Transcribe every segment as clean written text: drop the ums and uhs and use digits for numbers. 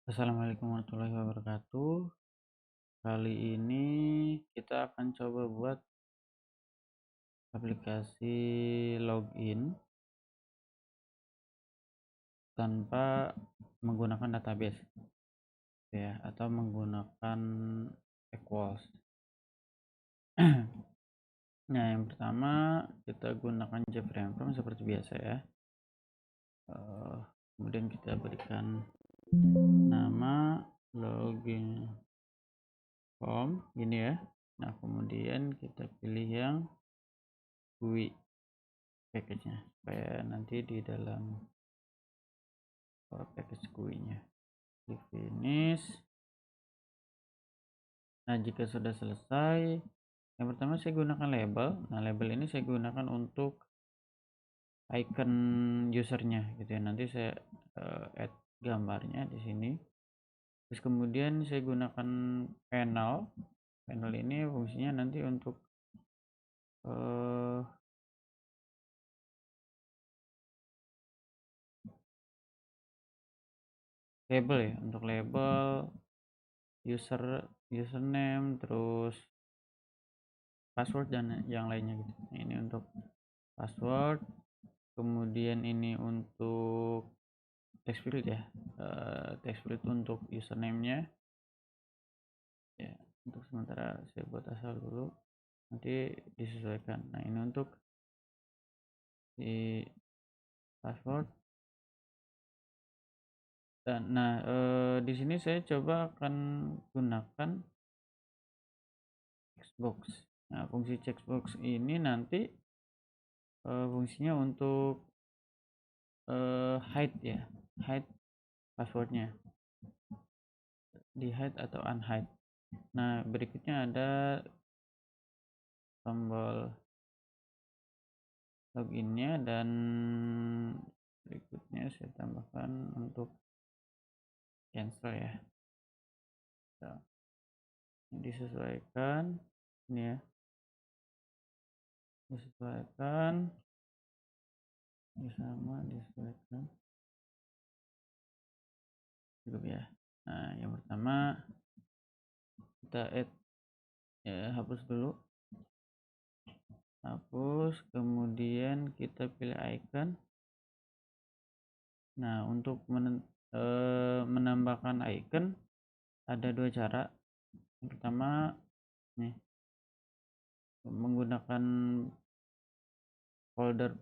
Assalamualaikum warahmatullahi wabarakatuh. Kali ini kita akan coba buat aplikasi login tanpa menggunakan database ya, atau menggunakan equals. Nah, yang pertama kita gunakan JFrame seperti biasa ya. Kemudian kita berikan nama login form ini ya. Nah, kemudian kita pilih yang GUI package-nya supaya nanti di dalam package GUI-nya. Di finish. Nah, jika sudah selesai, yang pertama saya gunakan label. Nah, label ini saya gunakan untuk icon usernya gitu ya. Nanti saya add gambarnya di sini. Terus kemudian saya gunakan panel. Panel ini fungsinya nanti untuk label ya, untuk label username, terus password dan yang lainnya gitu. Nah, ini untuk password, kemudian ini untuk text field ya, text field untuk username-nya ya. Untuk sementara saya buat asal dulu, nanti disesuaikan. Nah, ini untuk di password. Dan di sini saya coba akan gunakan checkbox. Nah, fungsi checkbox ini nanti fungsinya untuk hide ya, hide passwordnya, di hide atau unhide. Nah, berikutnya ada tombol loginnya, dan berikutnya saya tambahkan untuk cancel ya. Ini disesuaikan, ini ya, disesuaikan, ini sama, disesuaikan cukup ya. Nah, yang pertama kita add ya, hapus dulu, hapus, kemudian kita pilih icon. Nah, untuk menambahkan icon ada dua cara. Yang pertama nih, menggunakan folder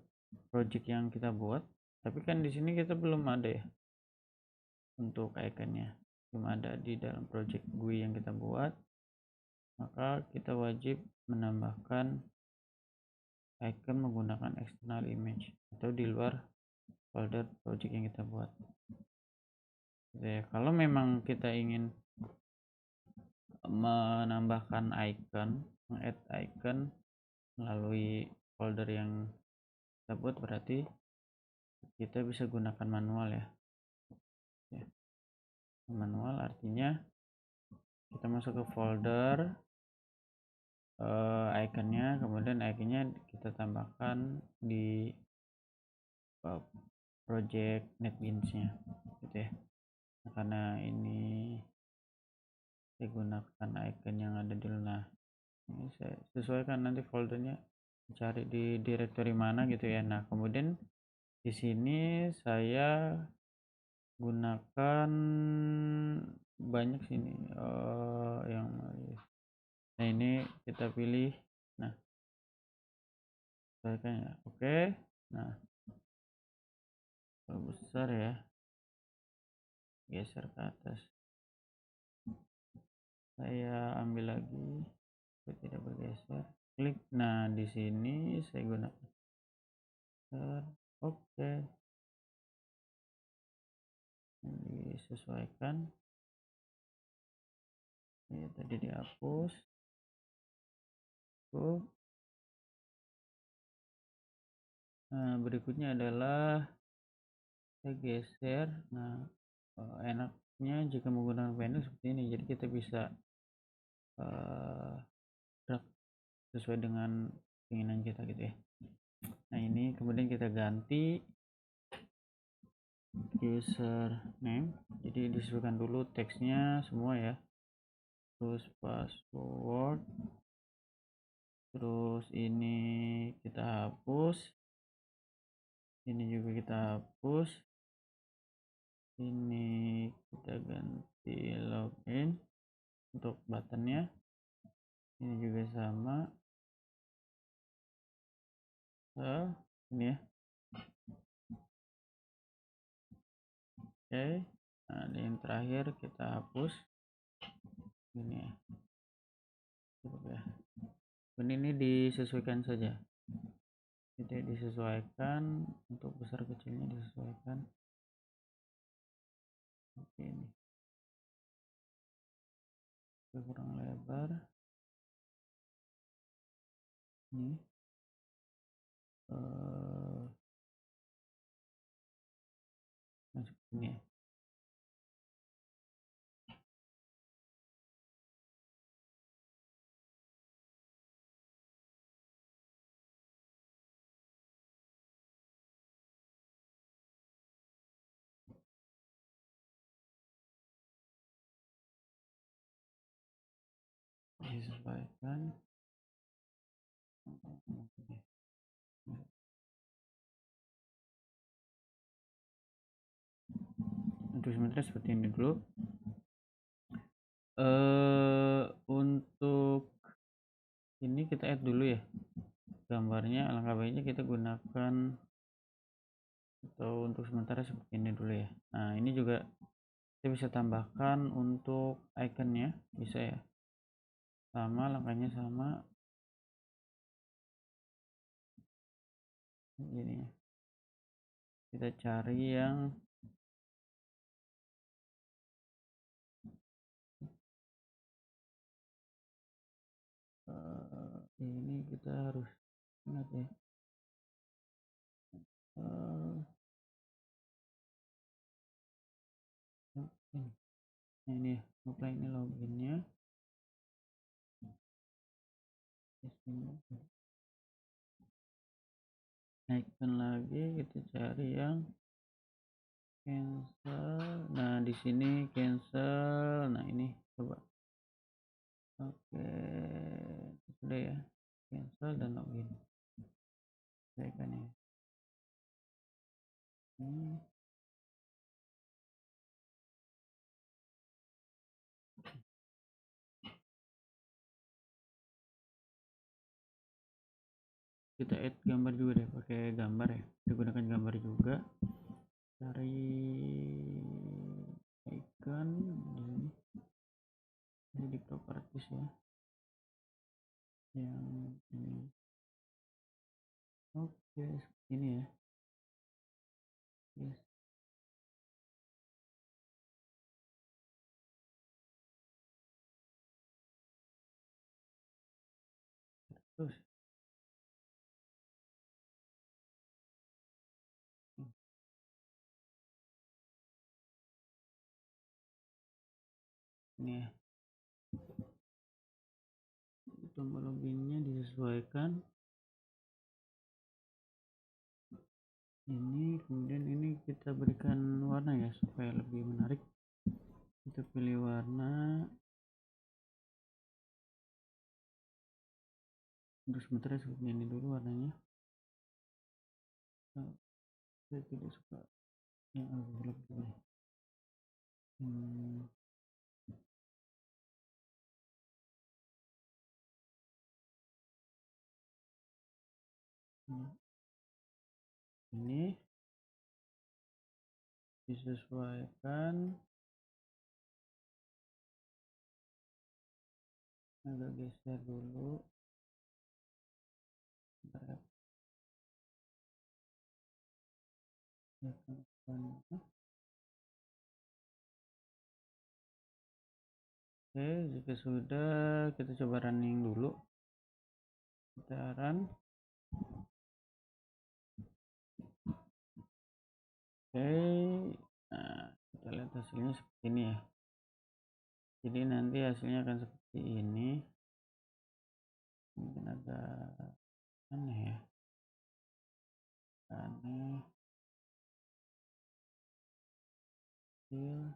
project yang kita buat, tapi kan di sini kita belum ada ya untuk iconnya, belum ada di dalam project GUI yang kita buat, maka kita wajib menambahkan icon menggunakan external image atau di luar folder project yang kita buat. Kalau memang kita ingin menambahkan icon, meng-add icon melalui folder yang kita buat, berarti kita bisa gunakan manual ya. Manual artinya kita masuk ke folder iconnya, kemudian iconnya kita tambahkan di project NetBeans-nya gitu ya. Nah, karena ini saya gunakan icon yang ada di luar, ini saya sesuaikan nanti foldernya, cari di directory mana gitu ya. Nah, kemudian di sini saya gunakan banyak sini yang nah, ini kita pilih, nah sesuaikan ya, oke. Nah, besar ya, geser ke atas, saya ambil lagi supaya tidak bergeser, klik. Nah, di sini saya gunakan oke, disesuaikan ya, tadi dihapus. Nah, berikutnya adalah saya geser. Nah, enaknya jika menggunakan panel seperti ini, jadi kita bisa drag sesuai dengan keinginan kita gitu ya. Nah, ini kemudian kita ganti username, jadi disesuaikan dulu teksnya semua ya, terus password, terus ini kita hapus, ini juga kita hapus, ini kita ganti login untuk buttonnya, ini juga sama, ini ya. Oke, nah yang terakhir kita hapus ini ya, cukup ya. Ini disesuaikan saja, jadi disesuaikan untuk besar kecilnya disesuaikan. Oke, ini kurang lebar ini masuk ini ya. Disesuaikan. Untuk sementara seperti ini dulu. Untuk ini kita add dulu ya gambarnya, alangkah baiknya kita gunakan, atau untuk sementara seperti ini dulu ya. Nah ini juga kita bisa tambahkan untuk iconnya, bisa ya, sama langkahnya sama ini ya. Kita cari yang ini, kita harus ingat ya, nah ini ya, lupa ini loginnya naikkan lagi, kita cari yang cancel. Nah di sini cancel, nah ini coba. Oke, sudah ya, cancel dan login. Saya kan ya, kita add gambar juga deh, pakai gambar ya, digunakan gambar juga. Cari icon ini di properties ya, yang ini. Oke, ini ya. Yes. Terus ini ya, tombol loginnya disesuaikan ini, kemudian ini kita berikan warna ya supaya lebih menarik. Kita pilih warna, untuk sementara seperti ini dulu warnanya. Saya tidak suka yang agak gelap ini. Ini disesuaikan, agak geser dulu. Oke, jika sudah kita coba running dulu. Kita run. Oke, nah kita lihat hasilnya seperti ini ya. Jadi nanti hasilnya akan seperti ini. Mungkin agak aneh ya, aneh. kecil.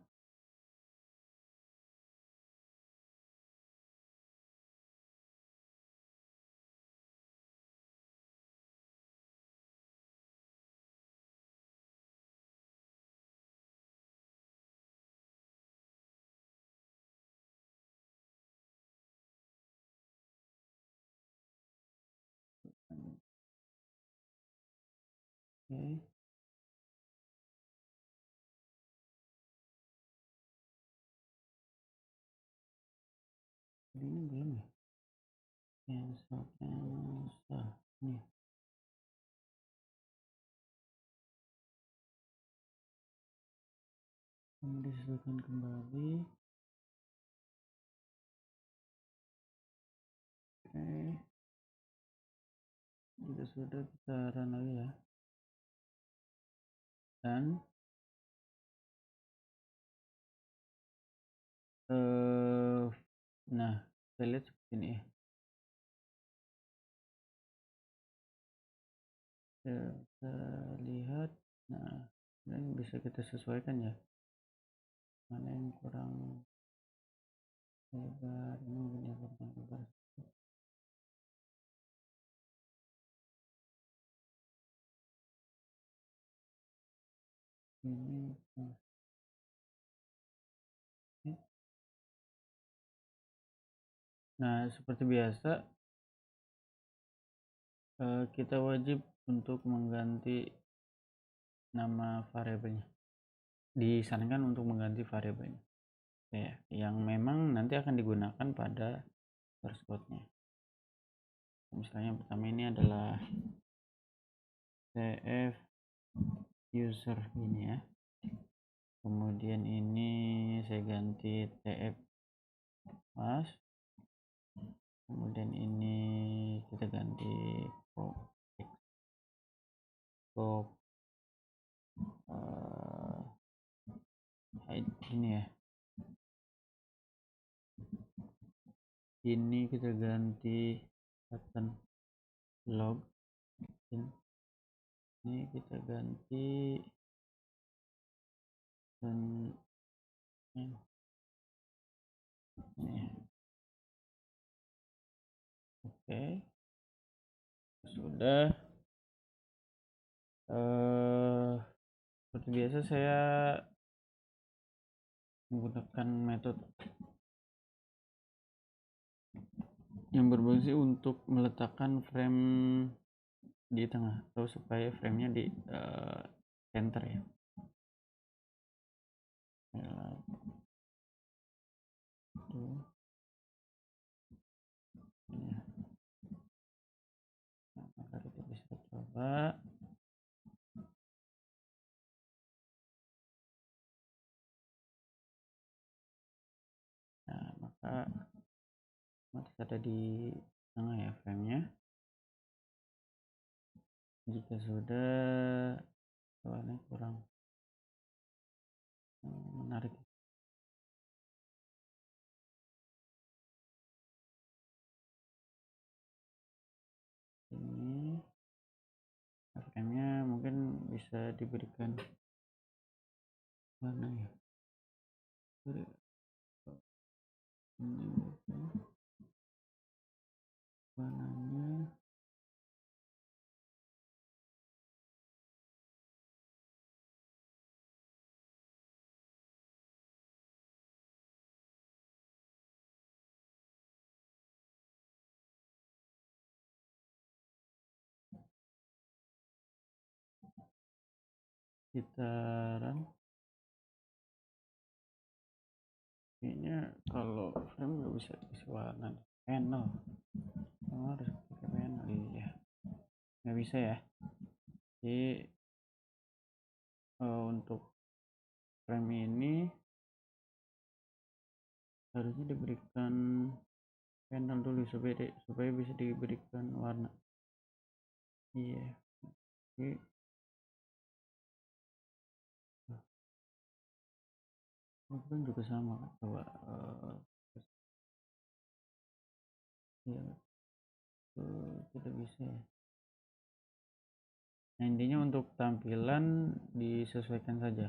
Oke, ini belum ya, cancel nih. Kamu disesuaikan kembali. Oke, jika sudah kita run lagi ya, dan nah kita lihat seperti ini ya. Kita lihat, nah ini bisa kita sesuaikan ya, mana yang kurang lebar, ini mungkin yang kurang lebar. Ini nah seperti biasa kita wajib untuk mengganti nama variabelnya, disarankan untuk mengganti variabelnya ya, yang memang nanti akan digunakan pada source code-nya. Misalnya yang pertama ini adalah cf user ini ya, kemudian ini saya ganti tf mas, kemudian ini kita ganti hide ini ya, ini kita ganti button log, ini kita ganti dan ini. Oke, sudah. Seperti biasa saya menggunakan metode yang berfungsi untuk meletakkan frame di tengah, atau supaya framenya di center ya. Nah, maka kita bisa coba. Nah, maka ada di tengah ya framenya. Jika sudah warnanya kurang menarik, ini framenya mungkin bisa diberikan warna ya, warnanya sekitaran. Kayaknya kalau frame nggak bisa dikasih warna, panel harus pakai panel. Iya, nggak bisa ya. Jadi untuk frame ini harusnya diberikan panel dulu supaya bisa diberikan warna. Iya, oke. Frame juga sama kan, coba ya tidak bisa ya. Nah, intinya untuk tampilan disesuaikan saja.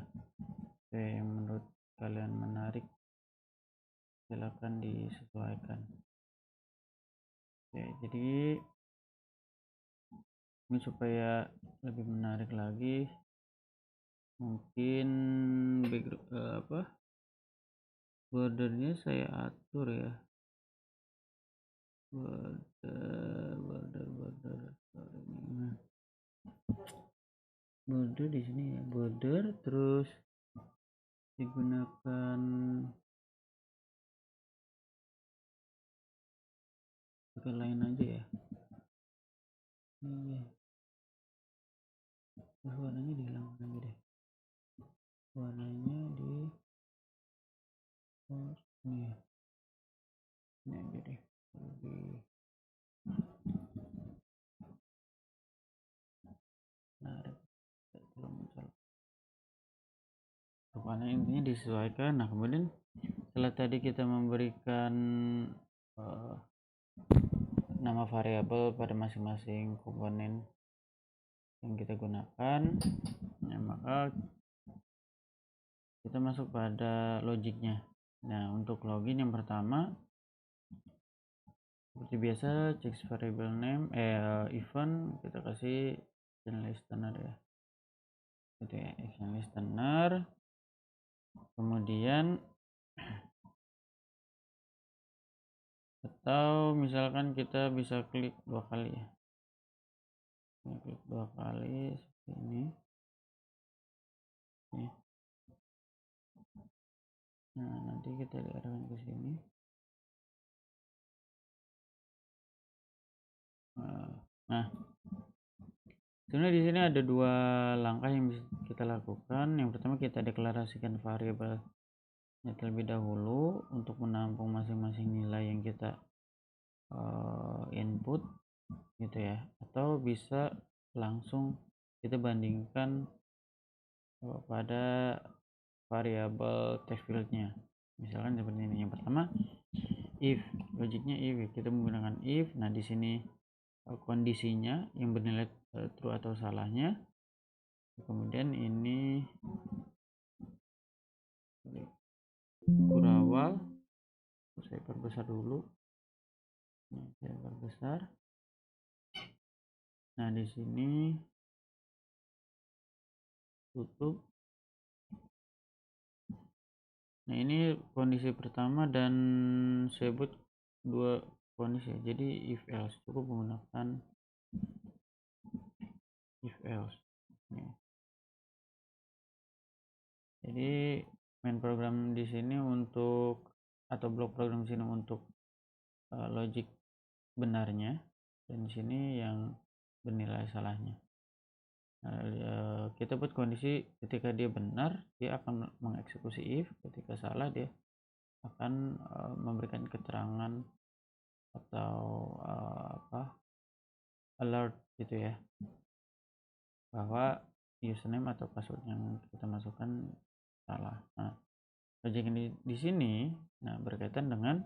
yang menurut kalian menarik, silakan disesuaikan. Oke, jadi ini supaya lebih menarik lagi, mungkin bordernya saya atur ya, border di sini ya, border terus digunakan pakai lain aja ya. Ini terus warnanya dihilangkan aja deh, warnanya di ini ya, ini aja deh, lebih menarik kalau muncul. Warna intinya disesuaikan. Nah, kemudian setelah tadi kita memberikan nama variabel pada masing-masing komponen yang kita gunakan, nah, maka kita masuk pada logiknya. Nah, untuk login yang pertama seperti biasa, checks variable name event, kita kasih action listener ya, gitu ya, action listener. Kemudian atau misalkan kita bisa klik 2 kali ya, klik 2 kali seperti ini. Nah, nanti kita diarahkan ke sini. Nah, sebenarnya di sini ada 2 langkah yang bisa kita lakukan. Yang pertama, kita deklarasikan variabelnya terlebih dahulu untuk menampung masing-masing nilai yang kita input gitu ya, atau bisa langsung kita bandingkan pada variabel text fieldnya, misalkan seperti ini. Yang pertama, if, logiknya if, kita menggunakan if. Nah, di sini kondisinya yang bernilai true atau salahnya. Kemudian ini kurawal, saya perbesar dulu, saya perbesar. Nah, di sini tutup. Nah, ini kondisi pertama dan saya buat 2 kondisi, jadi if else, cukup menggunakan if else. Jadi main program di sini untuk, atau blok program di sini untuk logik benarnya, dan di sini yang bernilai salahnya. Nah, kita buat kondisi ketika dia benar dia akan mengeksekusi if, ketika salah dia akan memberikan keterangan atau alert gitu ya, bahwa username atau password yang kita masukkan salah. Nah, logik ini di sini berkaitan dengan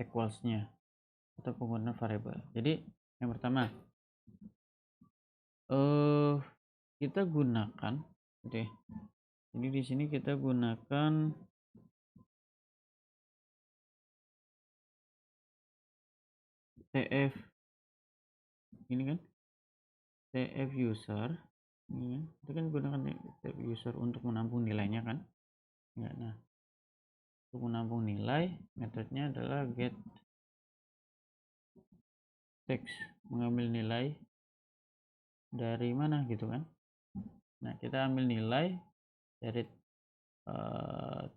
equals-nya atau penggunaan variabel. Jadi yang pertama kita gunakan gitu ya. Jadi di sini kita gunakan tf ini kan, tf user ini kan, kita kan gunakan tf user untuk menampung nilainya kan ya. Nah, untuk menampung nilai, metodenya adalah get text, mengambil nilai dari mana gitu kan. Nah, kita ambil nilai dari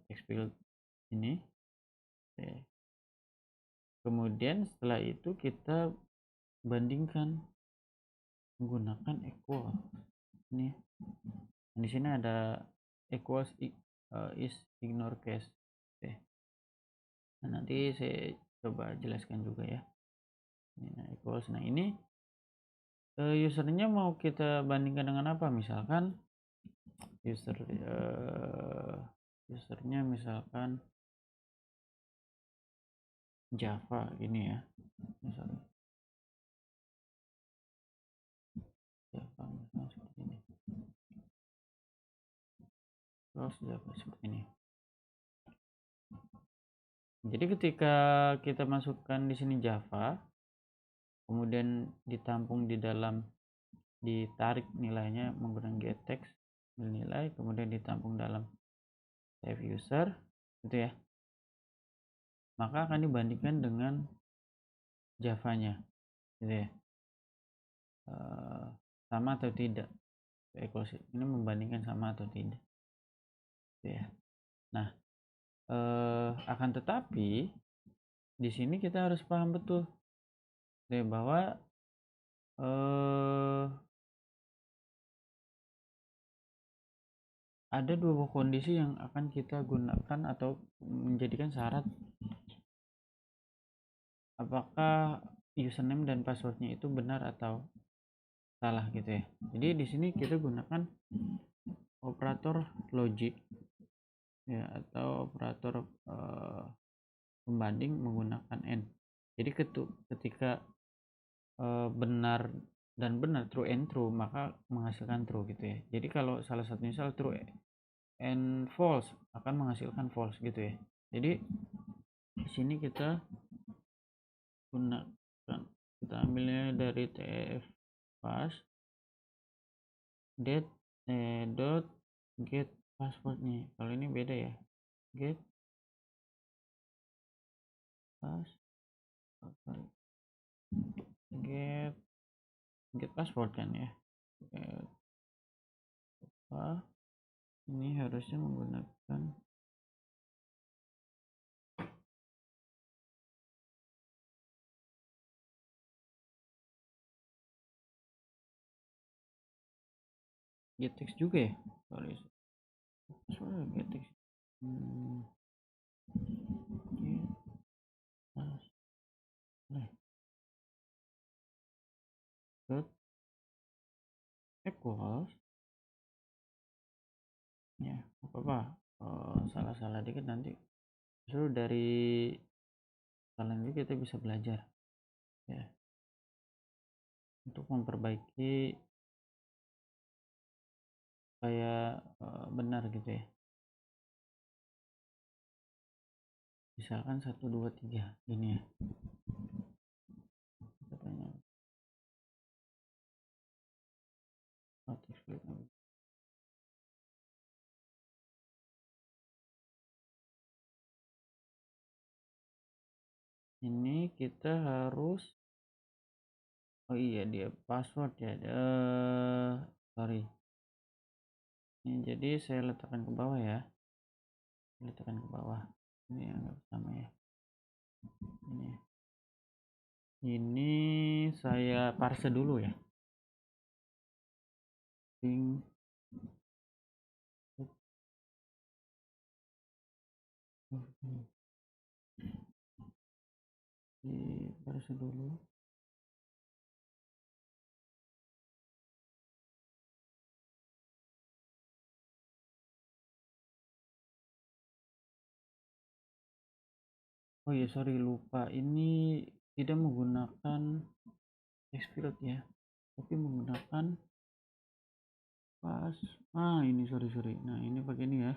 text field ini. Oke. Kemudian setelah itu kita bandingkan menggunakan equal ini. Di sini ada equals is ignore case. Oke. Nah, nanti saya coba jelaskan juga ya. Nah, equals. Nah, ini usernya mau kita bandingkan dengan apa? Misalkan usernya misalkan Java gini ya, misalnya Java misalnya seperti ini. close Java seperti ini. Jadi ketika kita masukkan di sini Java, kemudian ditampung di dalam, ditarik nilainya menggunakan getText nilai, kemudian ditampung dalam save user gitu ya, maka akan dibandingkan dengan Javanya gitu ya, sama atau tidak, ini membandingkan sama atau tidak gitu ya. Nah, akan tetapi di sini kita harus paham betul deh bahwa ada dua buah kondisi yang akan kita gunakan atau menjadikan syarat apakah username dan passwordnya itu benar atau salah gitu ya. Jadi di sini kita gunakan operator logic ya, atau operator pembanding menggunakan and. Jadi ketika benar dan benar, true and true, maka menghasilkan true gitu ya. Jadi kalau salah satu misal true and false akan menghasilkan false gitu ya. Jadi di sini kita gunakan, kita ambilnya dari tf pass dot get passwordnya. Kalau ini beda ya, get pass get password kan ya. Ini harusnya menggunakan getText juga ya. Sorry, getText dot equals ya, apa salah dikit nanti justru dari salah ini kita bisa belajar ya untuk memperbaiki supaya benar gitu ya. Misalkan 1 2 3 gini ya, katanya ini kita harus, oh iya dia password ya, sorry ini, jadi saya letakkan ke bawah ya, letakkan ke bawah ini anggap sama ya, ini saya parse dulu ya, di parse dulu. Oh iya sorry, lupa, ini tidak menggunakan exfield ya, tapi menggunakan pas, ini sorry, nah ini pakai ini ya,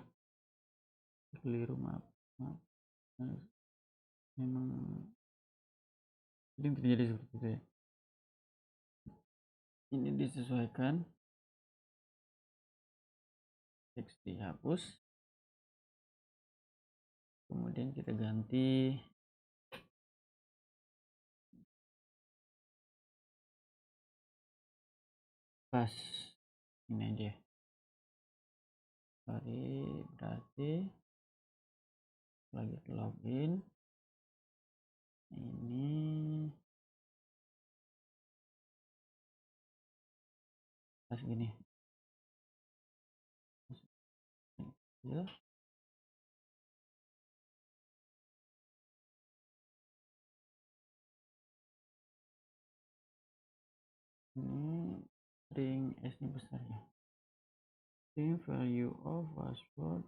keliru, maaf. Memang sering terjadi seperti itu ya. Ini disesuaikan, teks dihapus, kemudian kita ganti pas ini aja, sorry, berarti lagi login ini pas gini ya, ini string s nya besar ya, string value of password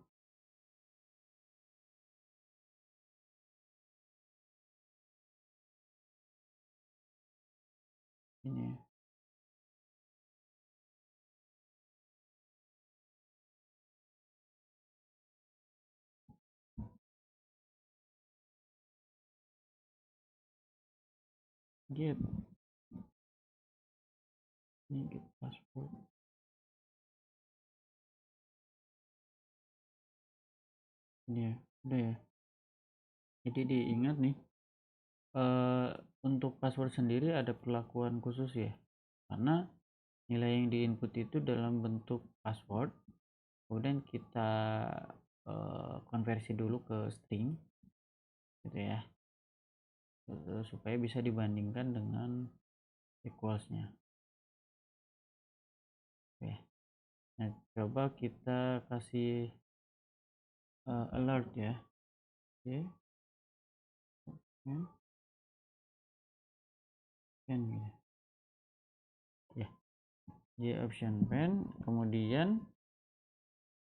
ini ya. get ini get password ini ya, udah ya. Jadi diingat nih, untuk password sendiri ada perlakuan khusus ya, karena nilai yang diinput itu dalam bentuk password, kemudian kita konversi dulu ke string gitu ya, supaya bisa dibandingkan dengan equalsnya. Oke, nah coba kita kasih alert ya. Oke, pen ya, J option pen. Kemudian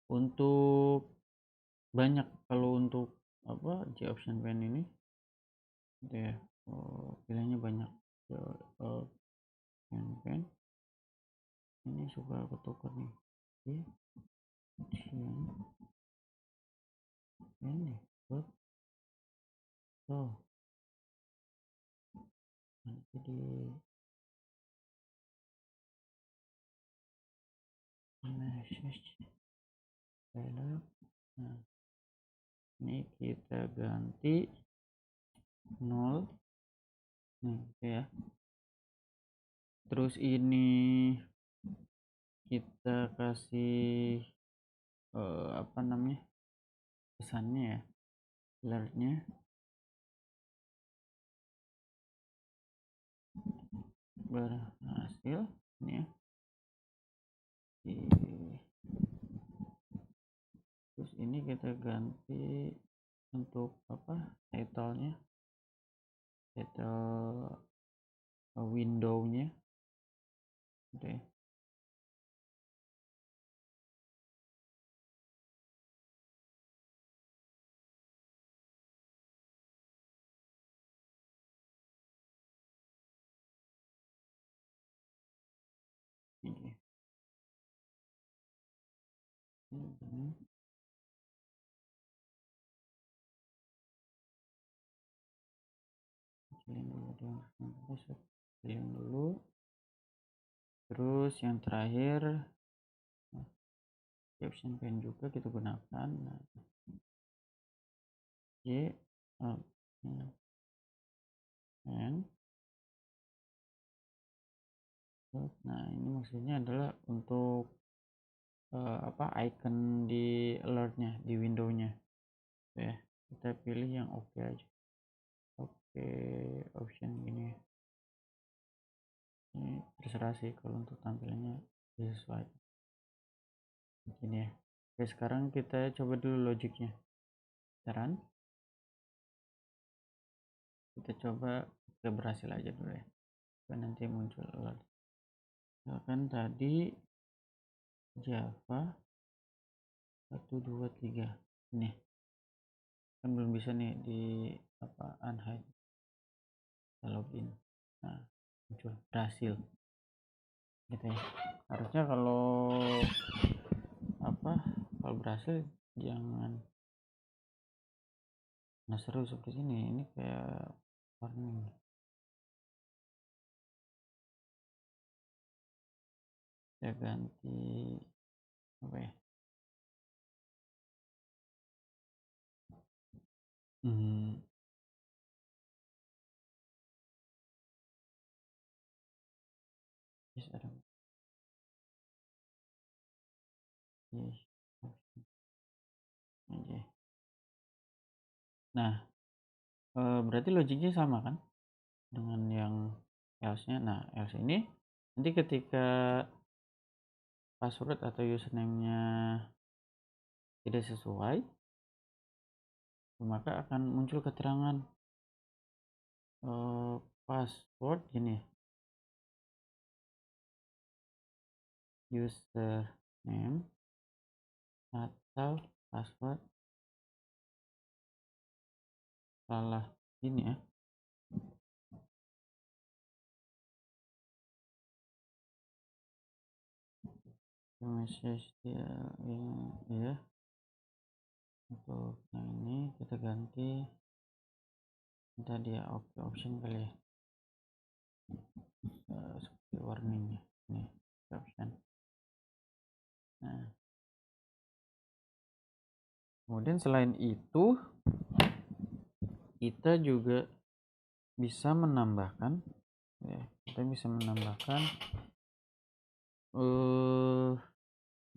untuk banyak, kalau untuk apa J option pen ini gitu ya, pilihannya banyak. J option pen ini suka ketukar nih. J option pen nih, oh nanti di message dialog. Nah, ini kita ganti 0 nih gitu ya. Terus ini kita kasih apa namanya, pesannya ya, alertnya berhasil ini ya. Terus ini kita ganti untuk apa, title-nya, title window-nya gitu ya. Ini kecilin dulu. Terus yang terakhir option pen juga kita gunakan. Nah, J pen. Nah ini maksudnya adalah untuk apa, icon di alertnya di windownya ya. Kita pilih yang oke aja, oke option gini. Ini terserah sih kalau untuk tampilannya sesuai ini ya. Oke, sekarang kita coba dulu logiknya. Saran kita coba berhasil aja dulu ya, nanti muncul alert. Misalkan tadi Java 123 nih kan belum bisa nih di apa, unhide, login. Nah muncul berhasil gitu ya. Harusnya kalau apa, kalau berhasil jangan seru seperti ini kayak warning. Saya ganti apa ya, yes ada yes aja. Nah berarti logiknya sama kan dengan yang else-nya. Nah else ini nanti ketika password atau username-nya tidak sesuai, maka akan muncul keterangan password gini, username atau password salah ini ya. Message dia ya. Untuk yang ini kita ganti, minta dia option kali ya. seperti warningnya nih caption. Nah, kemudian selain itu kita juga bisa menambahkan ya, kita bisa menambahkan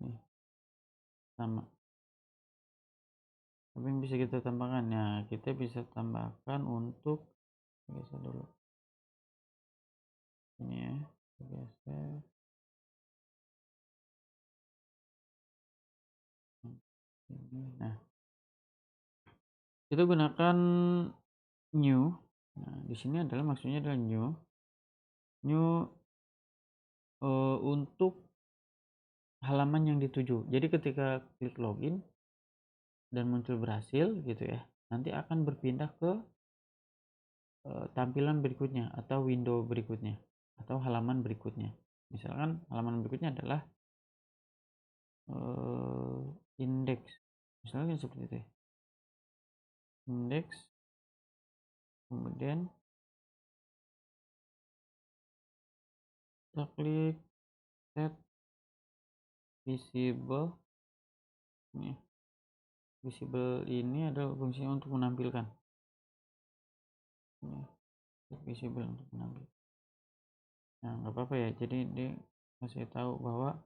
nih sama apa yang bisa kita tambahkan ya, kita bisa tambahkan untuk geser dulu ini ya, geser ini. Nah, kita gunakan new. Nah, di sini adalah maksudnya adalah new untuk halaman yang dituju. Jadi ketika klik login dan muncul berhasil gitu ya, nanti akan berpindah ke tampilan berikutnya atau window berikutnya atau halaman berikutnya. Misalkan halaman berikutnya adalah indeks, misalnya seperti itu ya. Indeks, kemudian kita klik set visible. Nih, visible ini adalah fungsinya untuk menampilkan. Nih, visible untuk menampilkan. Nah, nggak apa-apa ya, jadi dia kasih tahu bahwa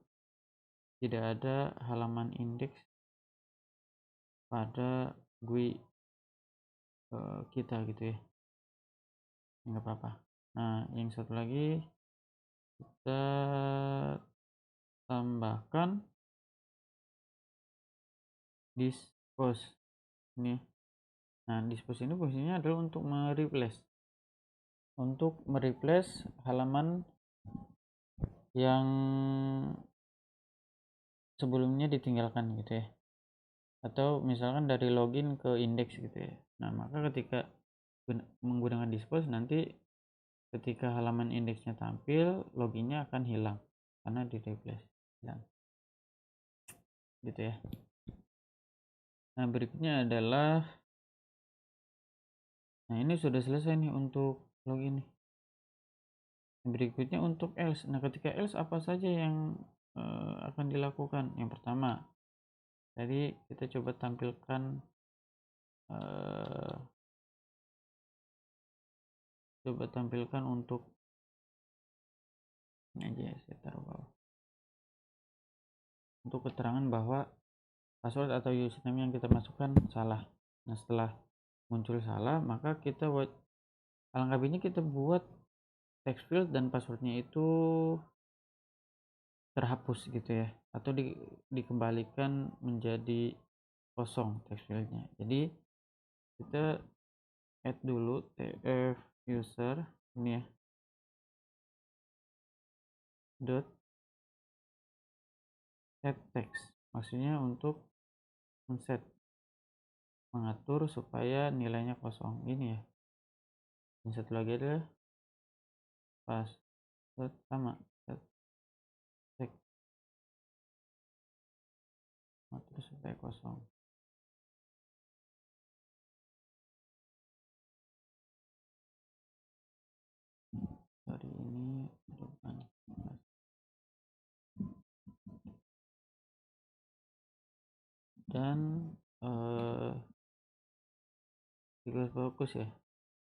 tidak ada halaman indeks pada GUI kita gitu ya, nggak apa-apa. Nah, yang satu lagi kita tambahkan dispose ini. Nah, dispose ini fungsinya adalah untuk mereplace halaman yang sebelumnya ditinggalkan gitu ya, atau misalkan dari login ke indeks gitu ya. Nah, maka ketika menggunakan dispose, nanti ketika halaman indeksnya tampil, loginnya akan hilang karena di replace, hilang gitu ya. Nah, berikutnya adalah, nah ini sudah selesai nih untuk login nih. Berikutnya untuk else. Nah, ketika else apa saja yang akan dilakukan? Yang pertama, tadi kita coba tampilkan untuk ini aja ya, saya taruh bawah, untuk keterangan bahwa password atau username yang kita masukkan salah. Nah, setelah muncul salah, maka kita buat, alangkah baiknya kita buat text field dan passwordnya itu terhapus gitu ya, atau dikembalikan menjadi kosong text fieldnya. Jadi kita add dulu tf user ini ya, dot set text, maksudnya untuk mengatur supaya nilainya kosong ini ya. Yang satu lagi adalah password sama set text, mengatur supaya kosong. Sorry, ini bukan. Dan juga fokus ya,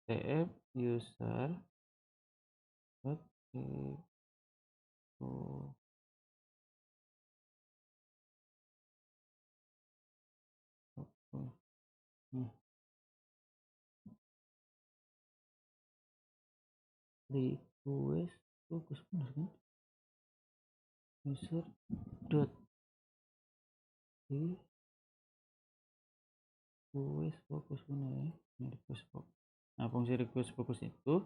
tf user dot request fokus, benar kan, user dot request fokus, benar ya, ini request fokus. Nah, fungsi request fokus itu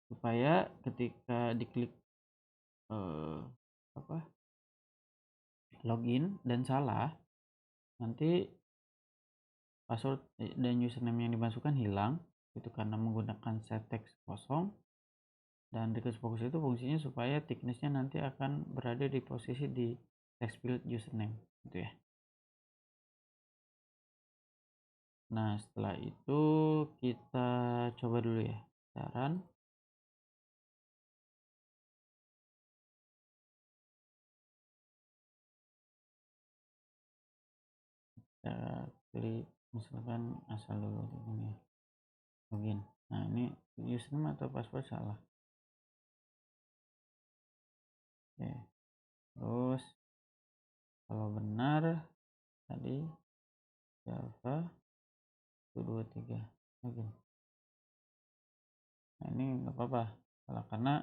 supaya ketika diklik login dan salah, nanti password dan username yang dimasukkan hilang itu karena menggunakan set text kosong. Dan request fokus itu fungsinya supaya thicknessnya nanti akan berada di posisi di text field username gitu ya. Nah, setelah itu kita coba dulu ya, saran Kita klik misalkan asal dulu ini login. Nah ini username atau password salah. Oke, terus kalau benar tadi Java 123 login. Nah ini nggak apa-apa karena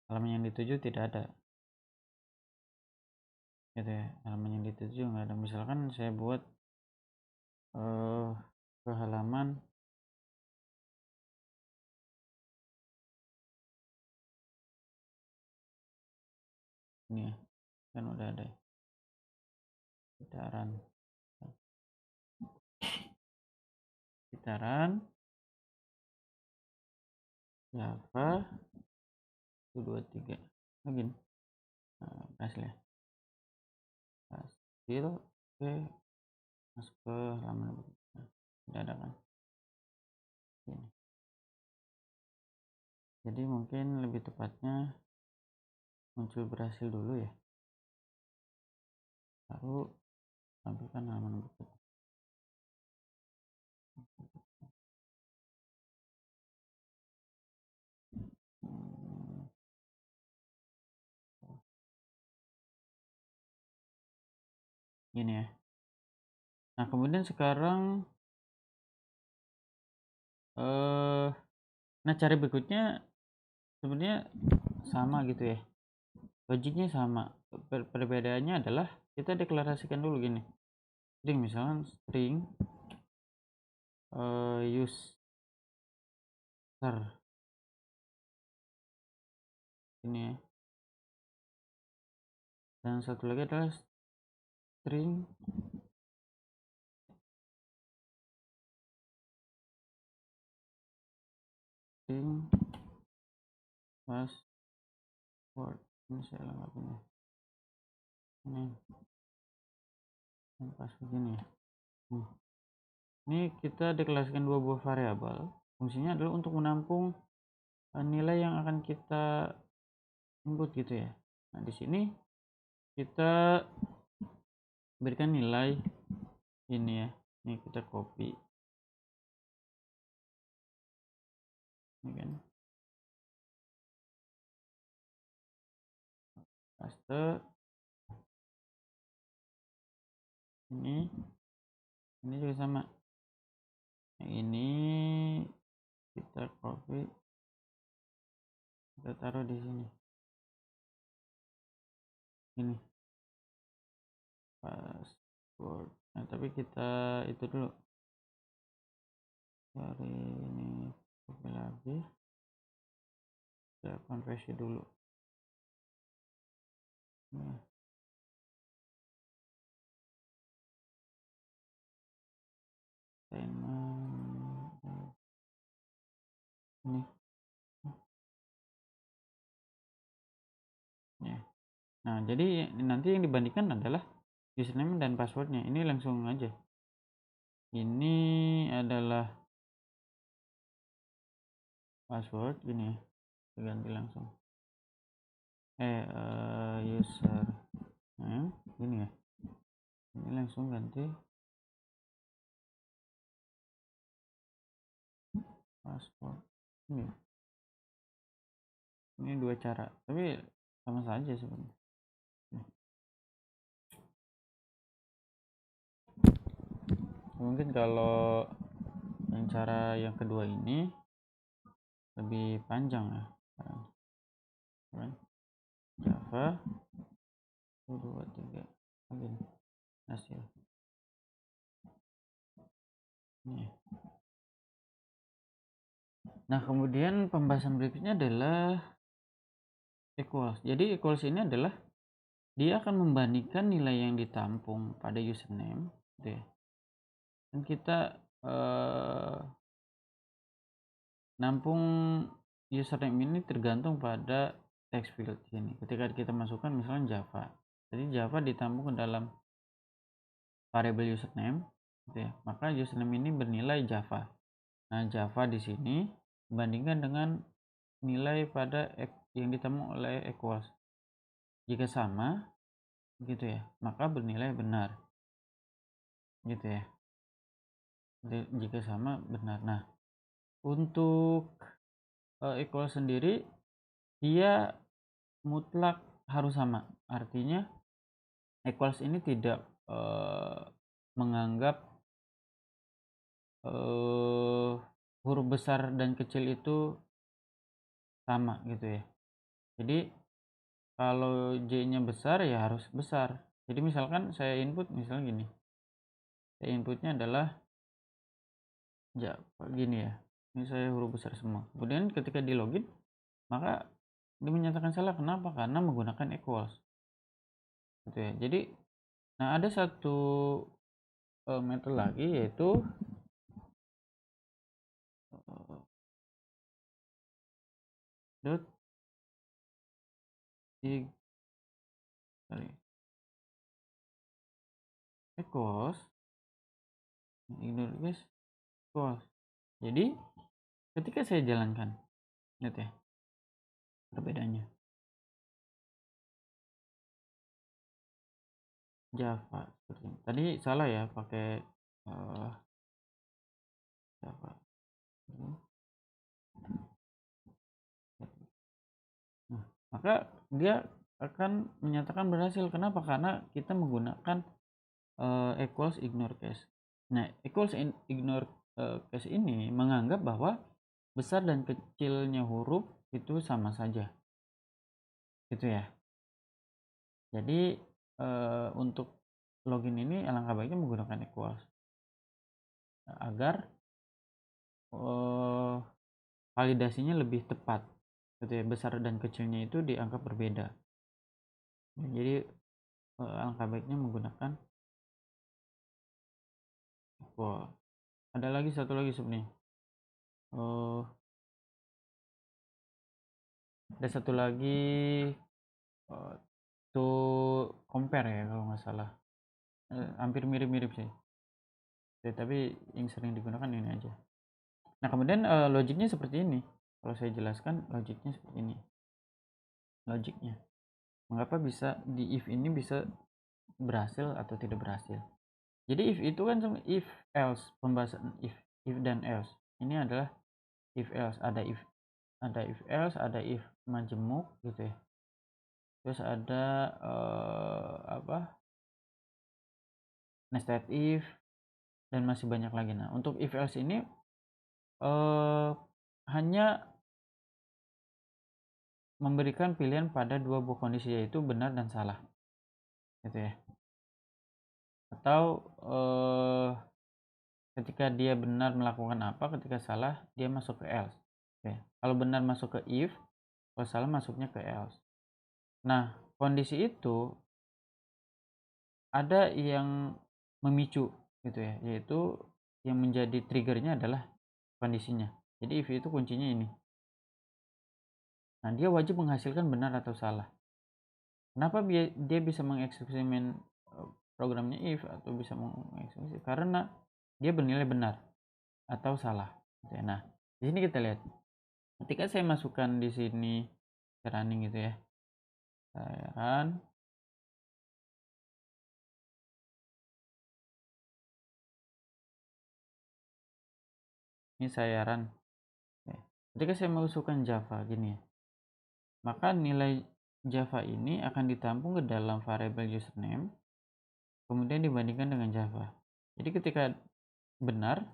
halaman yang dituju tidak ada gitu ya, halaman yang dituju nggak ada. Misalkan saya buat ke halaman ini ya, kan udah ada gitaran Java 123 login. Nah, berhasil ya, hasil. Oke, masuk ke halaman berikutnya. Tidak ada kan ini. Jadi mungkin lebih tepatnya muncul berhasil dulu ya, baru tampilkan halaman berikutnya. Gini ya. Nah kemudian sekarang nah cara berikutnya sebenarnya sama gitu ya, logiknya sama. Perbedaannya adalah kita deklarasikan dulu gini, string misalnya string user ini ya, dan satu lagi adalah string password. Ini saya lengkapin ya, ini password ini ya. Ini kita deklarasikan dua buah variabel, fungsinya adalah untuk menampung nilai yang akan kita input gitu ya. Nah di sini kita berikan nilai ini ya, ini kita copy ini kan, paste ini juga sama. Yang ini kita copy, kita taruh di sini ini password. Nah tapi kita itu dulu dari ini, copy lagi, kita konversi dulu. Nah, ini ya. Nah jadi nanti yang dibandingkan adalah username dan passwordnya. Ini langsung aja, ini adalah password ini ya, ganti langsung user ini ya, ini langsung ganti password ini dua cara tapi sama saja sebenarnya. Mungkin kalau yang cara yang kedua ini lebih panjang ya, Java 123 login hasil ini. Nah kemudian pembahasan berikutnya adalah equals. Jadi equals ini adalah dia akan membandingkan nilai yang ditampung pada username gitu ya, dan kita nampung username ini tergantung pada text field ini. Ketika kita masukkan misalnya Java, jadi Java ditampung ke dalam variable username gitu ya, maka username ini bernilai Java. Nah Java di sini dibandingkan dengan nilai pada yang ditampung oleh equals. Jika sama gitu ya, maka bernilai benar. gitu ya. Jika sama benar. Nah, untuk equal sendiri dia mutlak harus sama. Artinya equals ini tidak menganggap huruf besar dan kecil itu sama gitu ya. Jadi kalau J-nya besar ya harus besar. Jadi misalkan saya input misalnya gini. Saya inputnya adalah gini ya. Ini saya huruf besar semua. Kemudian ketika di login maka dinyatakan salah. Kenapa? Karena menggunakan equals. Gitu ya. Jadi nah ada satu metode lagi yaitu dot equals ignore guys equals. Jadi ketika saya jalankan lihat ya perbedaannya. Java seperti ini. Tadi salah ya pakai Java. Nah, maka dia akan menyatakan berhasil. Kenapa? Karena kita menggunakan equals ignore case. Nah, equals ignore case ini menganggap bahwa besar dan kecilnya huruf itu sama saja. Gitu ya. Jadi untuk login ini alangkah baiknya menggunakan equals agar validasinya lebih tepat. Gitu ya. Besar dan kecilnya itu dianggap berbeda. Jadi alangkah baiknya menggunakan equal. Ada lagi satu lagi sebenarnya. Ada satu lagi to compare ya kalau nggak salah. Hampir mirip-mirip sih. Tapi yang sering digunakan ini aja. Nah kemudian logiknya seperti ini. Kalau saya jelaskan logiknya seperti ini. Logiknya. Mengapa bisa di if ini bisa berhasil atau tidak berhasil? Jadi if itu kan if else, pembahasan if dan else. Ini adalah if else, ada if else, ada if majemuk gitu ya. Terus ada nested if dan masih banyak lagi. Nah, untuk if else ini hanya memberikan pilihan pada dua buah kondisi yaitu benar dan salah. Gitu ya. Atau ketika dia benar melakukan apa, ketika salah dia masuk ke else. Oke. Kalau benar masuk ke if, kalau salah masuknya ke else. Nah, kondisi itu ada yang memicu gitu ya, yaitu yang menjadi triggernya adalah kondisinya. Jadi if itu kuncinya ini. Nah, dia wajib menghasilkan benar atau salah. Kenapa dia bisa mengeksekusi programnya if atau bisa mengeksekusi? Karena dia bernilai benar atau salah. Nah, di sini kita lihat. Ketika saya masukkan di sini running gitu ya. Saya run. Ini saya run. Ketika saya masukkan Java gini ya. Maka nilai Java ini akan ditampung ke dalam variabel username kemudian dibandingkan dengan Java. Jadi ketika benar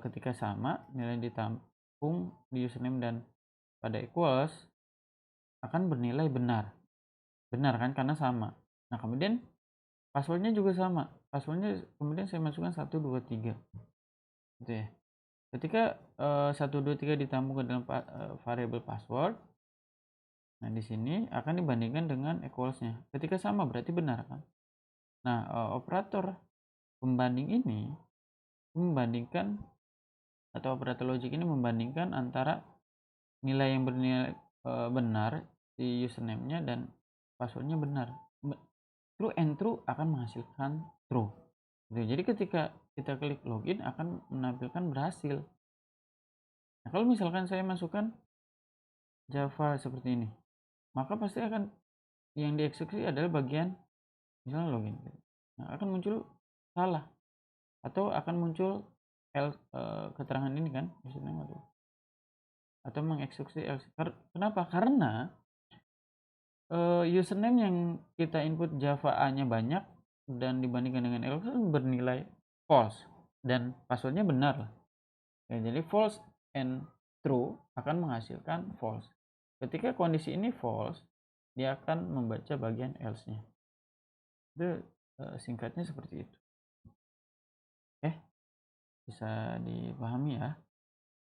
ketika sama nilai ditampung di username dan pada equals akan bernilai benar kan karena sama. Nah kemudian passwordnya juga sama, passwordnya kemudian saya masukkan 1 2 3 gitu ya. Ketika 1 2 3 ditampung ke dalam variabel password, nah di sini akan dibandingkan dengan equalsnya. Ketika sama berarti benar kan. Nah operator pembanding ini membandingkan atau operator logik ini membandingkan antara nilai yang bernilai benar di username-nya dan passwordnya benar. True and true akan menghasilkan true. Jadi ketika kita klik login akan menampilkan berhasil. Nah, kalau misalkan saya masukkan Java seperti ini, maka pasti akan yang dieksekusi adalah bagian misalnya login. Nah, akan muncul salah atau akan muncul keterangan ini kan, username atau mengeksekusi else. Kenapa? Karena username yang kita input Java A-nya banyak dan dibandingkan dengan else kan bernilai false dan passwordnya benar. Ya, jadi false and true akan menghasilkan false. Ketika kondisi ini false, dia akan membaca bagian else-nya. Itu singkatnya seperti itu. Bisa dipahami ya.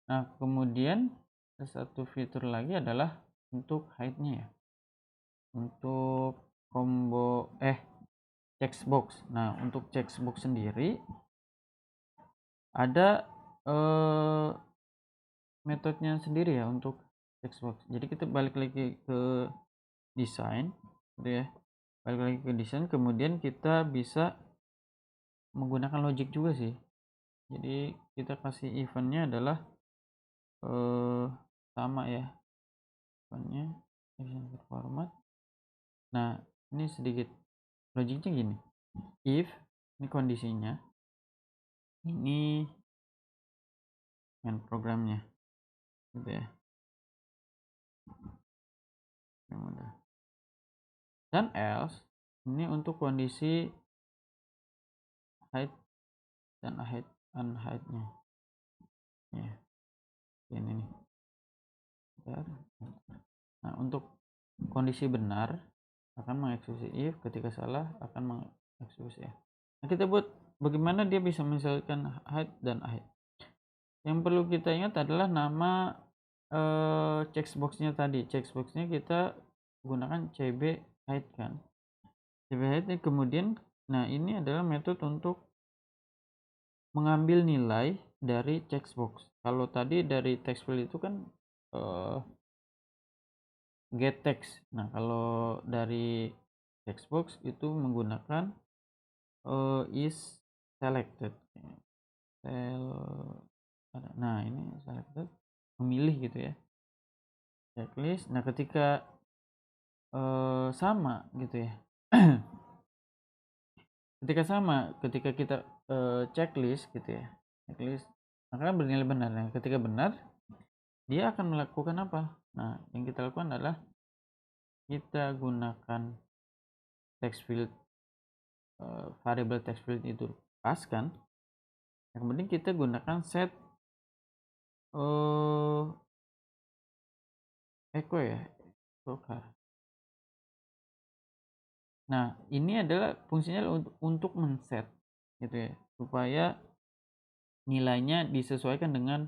Nah, kemudian satu fitur lagi adalah untuk height-nya ya. Untuk combo checkbox. Nah, untuk checkbox sendiri ada metodenya sendiri ya untuk checkbox. Jadi kita balik lagi ke desain gitu ya. Balik lagi ke desain, kemudian kita bisa menggunakan logic juga sih. Jadi kita kasih eventnya adalah sama ya, eventnya format. Nah, ini sedikit logiknya gini, if ini kondisinya, ini main programnya gitu ya, yang mudah. Dan else ini untuk kondisi height dan height unheight-nya ya, ini nih. Nah, untuk kondisi benar akan mengeksekusi if, ketika salah akan mengeksekusi if. Nah, kita buat bagaimana dia bisa menghasilkan height dan height. Yang perlu kita ingat adalah nama checkboxnya tadi. Checkboxnya kita gunakan cb height kan. Cb height ini kemudian, nah ini adalah metode untuk mengambil nilai dari checkbox. Kalau tadi dari text field itu kan get text. Nah, kalau dari checkbox itu menggunakan is selected. Nah, ini selected, memilih gitu ya. Checklist. Nah, ketika sama gitu ya. ketika kita checklist gitu ya. Checklist maka bernilai benar. Nah, ketika benar dia akan melakukan apa? Nah, yang kita lakukan adalah kita gunakan text field, variable text field itu paskan. Nah, kemudian kita gunakan set echo ya, echo char. Nah, ini adalah fungsinya untuk men-set gitu ya, supaya nilainya disesuaikan dengan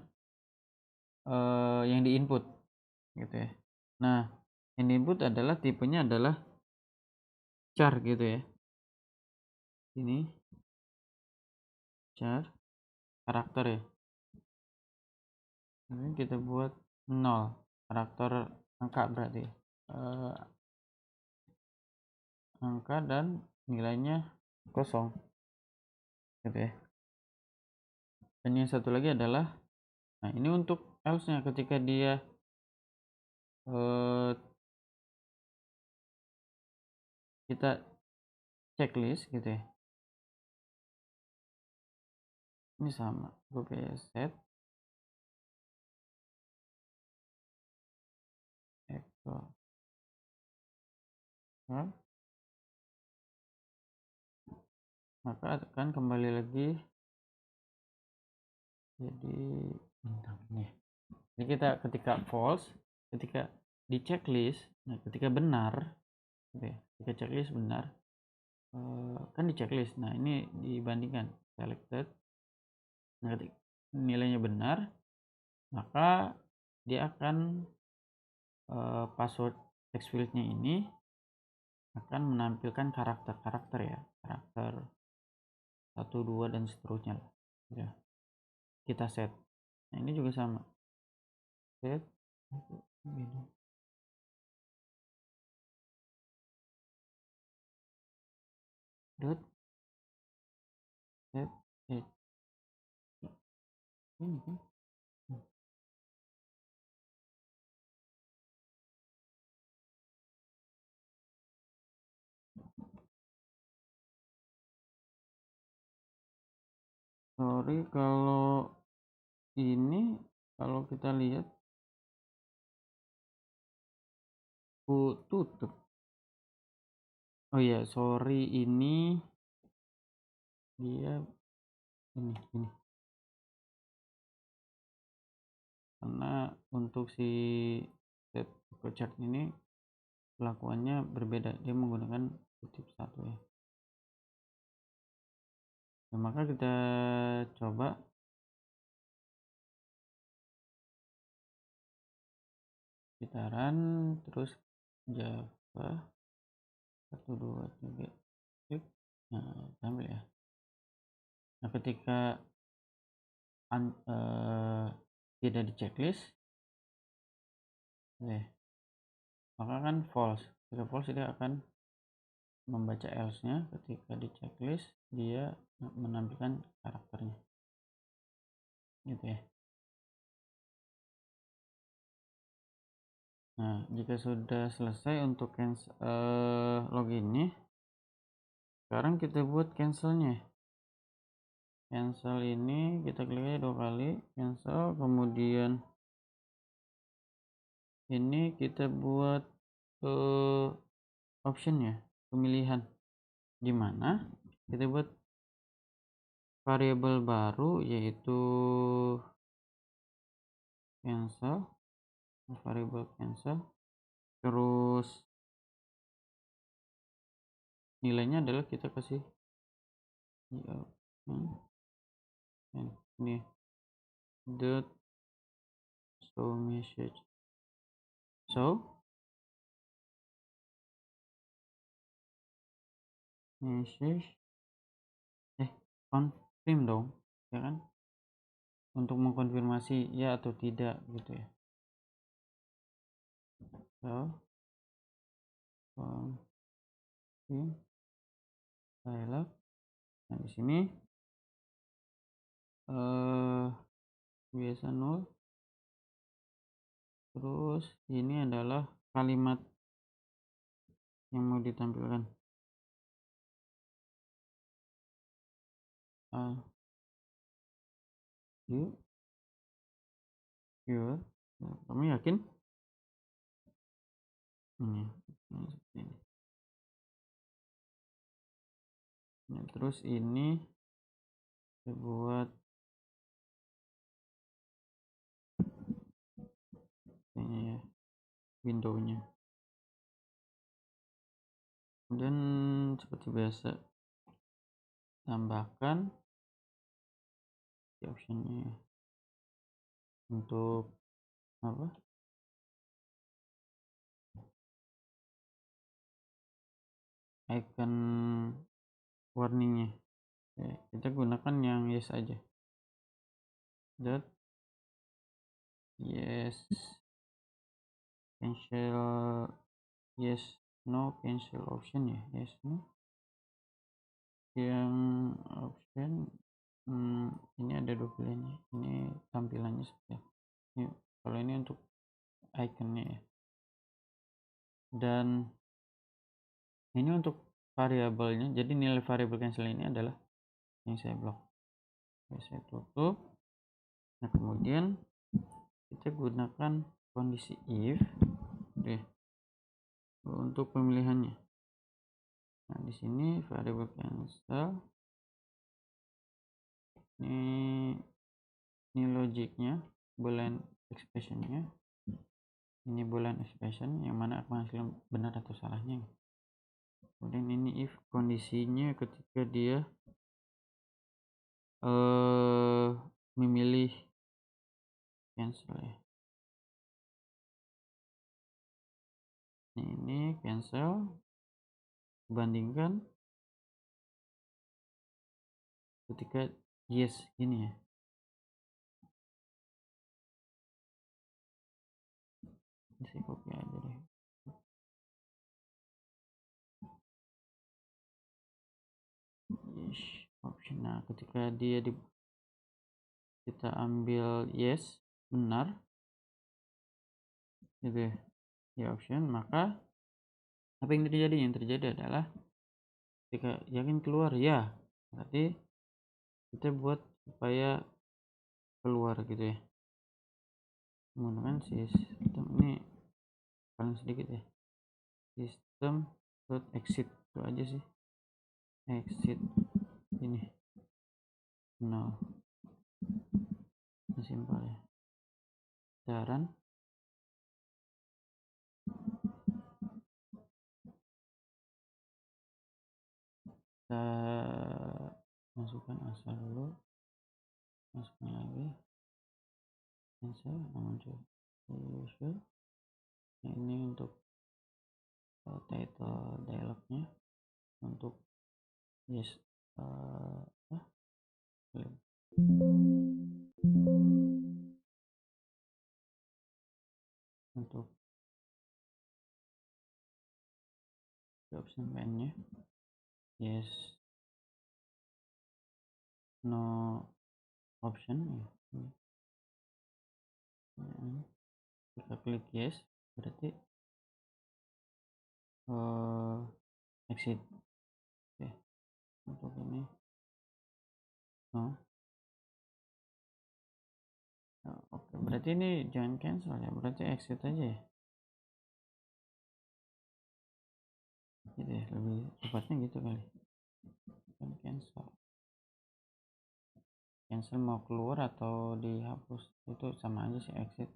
yang diinput gitu ya. Nah, yang diinput adalah tipenya adalah char gitu ya. Ini char karakter ya. Ini kita buat 0, karakter angka berarti angka dan nilainya kosong gitu ya. Dan yang satu lagi adalah, nah ini untuk else nya, ketika dia kita checklist gitu ya, ini sama, gue set echo maka akan kembali lagi jadi bintang nih. Jadi kita ketika false, ketika di checklist, nah ketika benar gitu ya, ketika checklist benar kan di checklist. Nah, ini dibandingkan selected. Nah, ketika nilainya benar, maka dia akan password text fieldnya ini akan menampilkan karakter ya, karakter 1, 2 dan seterusnya lah ya. Kita set. Nah, ini juga sama, set dot set ini kan sorry kalau ini kalau kita lihat tutup. Oh iya, sorry ini dia ini karena untuk si set chart ini kelakuannya berbeda, dia menggunakan kutip satu ya. Nah, maka kita coba gitaran terus Java 1 2 3 klik. Nah, ambil ya. Nah, ketika tidak di checklist maka kan false. Ketika false dia akan membaca else nya, ketika di checklist dia menampilkan karakternya gitu ya. Nah, jika sudah selesai untuk loginnya, sekarang kita buat cancelnya. Cancel ini kita klik aja 2 kali, cancel, kemudian ini kita buat option ya, pemilihan, gimana kita buat variabel baru yaitu cancel, variabel cancel, terus nilainya adalah kita kasih ini dot show message, so message confirm dong ya kan, untuk mengkonfirmasi ya atau tidak gitu ya. So confirm dialog. Nah, di sini biasa 0, terus ini adalah kalimat yang mau ditampilkan. Sure. Nah, kamu yakin? Ini seperti ini. Nah, terus ini saya buat ini ya, windownya. Dan seperti biasa tambahkan di optionnya untuk apa, icon warningnya ya, kita gunakan yang yes aja, dot yes cancel, yes no cancel option ya, yes no yang option. Ini ada dua pilihan ya, ini tampilannya seperti ini. Kalau ini untuk iconnya ya, dan ini untuk variabelnya. Jadi nilai variabel cancel ini adalah yang saya blok. Oke, saya tutup. Nah, kemudian kita gunakan kondisi if untuk pemilihannya. Nah, di sini variabel cancel ini logiknya, boolean expressionnya, ini boolean expression yang mana menghasilkan benar atau salahnya. Kemudian ini if kondisinya ketika dia memilih cancel ya. Ini cancel, bandingkan ketika yes ini ya. Saya copy aja deh. Yes option. Nah, ketika dia kita ambil yes benar gitu ya option, maka apa yang terjadi? Yang terjadi adalah ketika yakin keluar ya, berarti kita buat supaya keluar gitu ya. Menggunakan sistem ini paling sedikit ya, sistem exit itu aja sih, exit ini nol, ini simpel ya. Saran kita masukkan asal dulu, masukkan lagi cancel, muncul solution. Ini untuk title dialognya, untuk yes untuk option nya yes no option ya. Kita klik yes, berarti exit. Oke, untuk ini no. Oke, berarti ini jangan cancel ya, berarti exit aja ya, gitu ya, lebih tepatnya gitu kali. Cancel mau keluar atau dihapus itu sama aja sih, exit.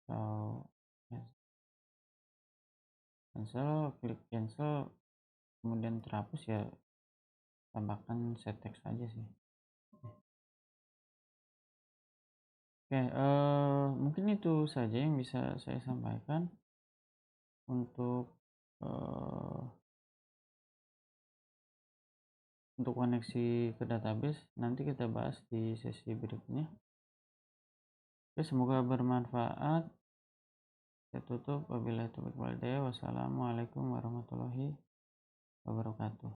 So cancel, klik cancel, kemudian terhapus ya, tambahkan set text aja sih. Oke, mungkin itu saja yang bisa saya sampaikan untuk koneksi ke database. Nanti kita bahas di sesi berikutnya. Oke, semoga bermanfaat. Saya tutup. Wabillahi taufiq wal hidayah. Wassalamualaikum warahmatullahi wabarakatuh.